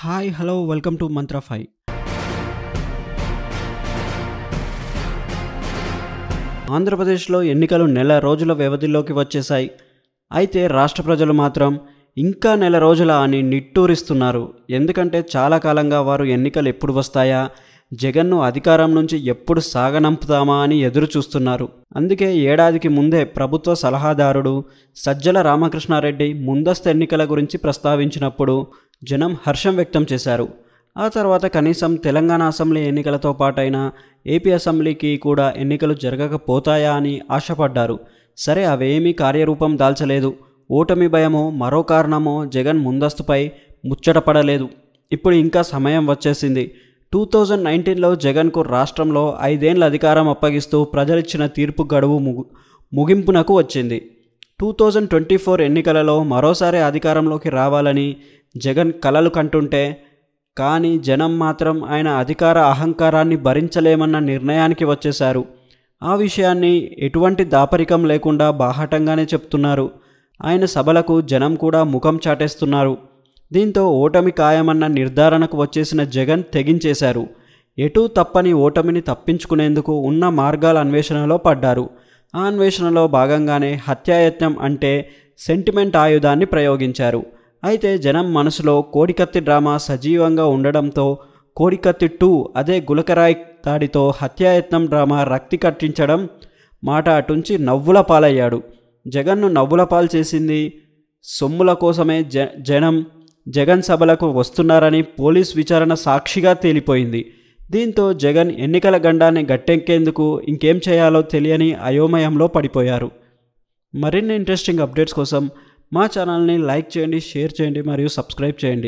Hi hello welcome to మంత్ర 5. ఆంధ్రప్రదేశ్లో ఎన్నికలు నెల రోజుల వ్యవధిలోకి వచ్చేశాయి. అయితే రాష్ట్ర ప్రజలు మాత్రం ఇంకా నెల రోజుల అని నిట్టూరిస్తున్నారు. ఎందుకంటే చాలా కాలంగా వారు ఎన్నికలు ఎప్పుడు వస్తాయా, జగన్ను అధికారం నుంచి ఎప్పుడు సాగనంపుతామా అని ఎదురు చూస్తున్నారు. అందుకే ఏడాదికి ముందే ప్రభుత్వ సలహాదారుడు సజ్జల రామకృష్ణారెడ్డి ముందస్తు ఎన్నికల గురించి ప్రస్తావించినప్పుడు జనం హర్షం వ్యక్తం చేశారు. ఆ తర్వాత కనీసం తెలంగాణ అసెంబ్లీ ఎన్నికలతో పాటైనా ఏపీ అసెంబ్లీకి కూడా ఎన్నికలు జరగకపోతాయా అని ఆశపడ్డారు. సరే, అవేమీ కార్యరూపం దాల్చలేదు. ఓటమి భయమో మరో కారణమో జగన్ ముందస్తుపై ముచ్చటపడలేదు. ఇప్పుడు ఇంకా సమయం వచ్చేసింది. 2019లో జగన్కు రాష్ట్రంలో 5 ఏళ్ల అధికారం అప్పగిస్తూ ప్రజలిచ్చిన తీర్పు గడువు ముగింపునకు వచ్చింది. 2024 ఎన్నికలలో మరోసారి అధికారంలోకి రావాలని జగన్ కలలు కంటుంటే, కానీ జనం మాత్రం ఆయన అధికార అహంకారాన్ని భరించలేమన్న నిర్ణయానికి వచ్చేశారు. ఆ విషయాన్ని ఎటువంటి దాపరికం లేకుండా బాహాటంగానే చెప్తున్నారు. ఆయన సభలకు జనం కూడా ముఖం చాటేస్తున్నారు. దీంతో ఓటమి ఖాయమన్న నిర్ధారణకు వచ్చేసిన జగన్ తెగించేశారు. ఎటూ తప్పని ఓటమిని తప్పించుకునేందుకు ఉన్న మార్గాల అన్వేషణలో పడ్డారు. ఆ అన్వేషణలో భాగంగానే హత్యాయత్నం అంటే సెంటిమెంట్ ఆయుధాన్ని ప్రయోగించారు. అయితే జనం మనసులో కోడికత్తి డ్రామా సజీవంగా ఉండడంతో కోడికత్తి 2 అదే గులకరాయి తాడితో హత్యాయత్నం డ్రామా రక్తి కట్టించడం మాట అటుంచి నవ్వుల పాలయ్యాడు. జగన్ను నవ్వుల పాలు చేసింది సొమ్ముల కోసమే జనం జగన్ సభలకు వస్తున్నారని పోలీస్ విచారణ సాక్షిగా తేలిపోయింది. దీంతో జగన్ ఎన్నికల గండాన్ని గట్టెక్కేందుకు ఇంకేం చేయాలో తెలియని అయోమయంలో పడిపోయారు. మరిన్ని ఇంట్రెస్టింగ్ అప్డేట్స్ కోసం మా ఛానల్ని లైక్ చేయండి, షేర్ చేయండి మరియు సబ్స్క్రైబ్ చేయండి.